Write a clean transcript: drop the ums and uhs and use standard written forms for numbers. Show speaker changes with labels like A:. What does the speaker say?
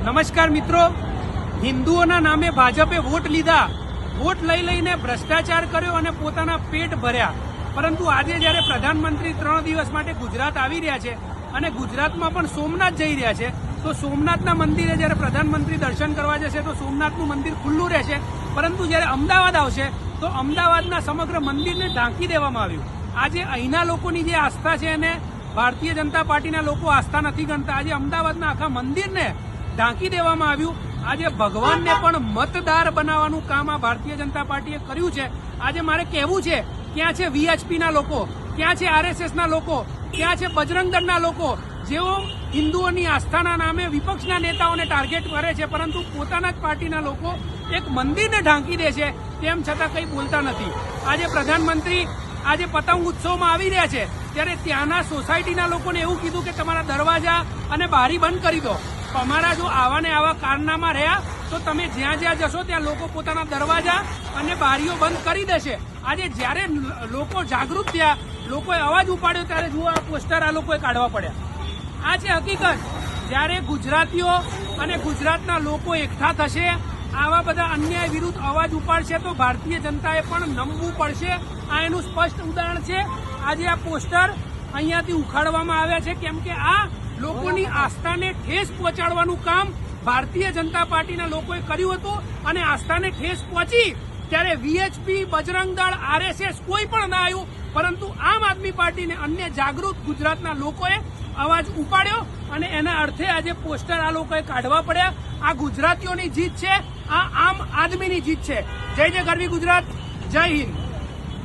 A: નમસ્કાર મિત્રો, હિન્દુઓના નામે ભાજપે વોટ લીધા, વોટ લઈ લઈને ભ્રષ્ટાચાર કર્યો અને પોતાના પેટ ભર્યા. પરંતુ આજે જ્યારે પ્રધાનમંત્રી 3 દિવસ માટે ગુજરાત આવી રહ્યા છે અને ગુજરાતમાં પણ સોમનાથ જઈ રહ્યા છે, તો સોમનાથના મંદિરે જ્યારે પ્રધાનમંત્રી દર્શન કરવા જશે તો સોમનાથનું મંદિર ખુલ્લું રહેશે. પરંતુ જ્યારે અમદાવાદ આવશે તો અમદાવાદના સમગ્ર મંદિરને ઢાંકી દેવામાં આવ્યું. આજે અહીંના લોકોની જે આસ્થા છે એને ભારતીય જનતા પાર્ટીના લોકો આસ્થા નથી ગણતા. આજે અમદાવાદના આખા મંદિરને ઢાંકી દેવામાં આવ્યું. આજે ભગવાનને પણ મતદાર બનાવવાનું કામ આ ભારતીય જનતા પાર્ટીએ કર્યું છે. આજે મારે કહેવું છે, ક્યાં છે વીએચપીના લોકો, ક્યાં છે આરએસએસના લોકો, ક્યાં છે બજરંગ દળના લોકો, જેઓ હિન્દુઓની આસ્થાના નામે વિપક્ષના નેતાઓને ટાર્ગેટ કરે છે, પરંતુ પોતાના જ પાર્ટીના લોકો એક મંદિરને ઢાંકી દે છે, તેમ છતાં કંઈ બોલતા નથી. આજે પ્રધાનમંત્રી આજે પતંગ ઉત્સવમાં આવી રહ્યા છે ત્યારે ત્યાંના સોસાયટીના લોકોને એવું કીધું કે તમારા દરવાજા અને બારી બંધ કરી દો. અમારા જો આવા ને આવા કારનામા રહ્યા તો તમે જ્યાં જ્યાં જશો ત્યાં લોકો પોતાના દરવાજા અને બારીઓ બંધ કરી દેશે. આજે જ્યારે લોકો જાગૃત થયા, લોકોએ અવાજ ઉપાડ્યો, ત્યારે જુઓ આ પોસ્ટર આ લોકોએ કાઢવા પડ્યા. આ છે હકીકત. જ્યારે ગુજરાતીઓ અને ગુજરાતના લોકો એકઠા થશે, આવા બધા અન્યાય વિરુદ્ધ અવાજ ઉપાડશે, તો ભારતીય જનતાએ પણ નમવું પડશે. આ એનું સ્પષ્ટ ઉદાહરણ છે. આજે આ પોસ્ટર અહીંયાથી ઉખાડવામાં આવ્યા છે, કેમ કે આ લોકોની આસ્થાને ઠેસ પહોંચાડવાનું કામ ભારતીય જનતા પાર્ટીના લોકોએ કર્યું હતું. અને આસ્થાને ઠેસ પહોંચી ત્યારે વીએચપી, બજરંગ દળ, આરએસએસ કોઈ પણ ના આવ્યું, પરંતુ આમ આદમી પાર્ટીને અન્ય જાગૃત ગુજરાતના લોકોએ અવાજ ઉપાડ્યો અને એના અર્થે આજે પોસ્ટર આ લોકોએ કાઢવા પડ્યા. આ ગુજરાતીઓની જીત છે, આ આમ આદમીની જીત છે. જય જય ગરવી ગુજરાત, જય હિન્દ.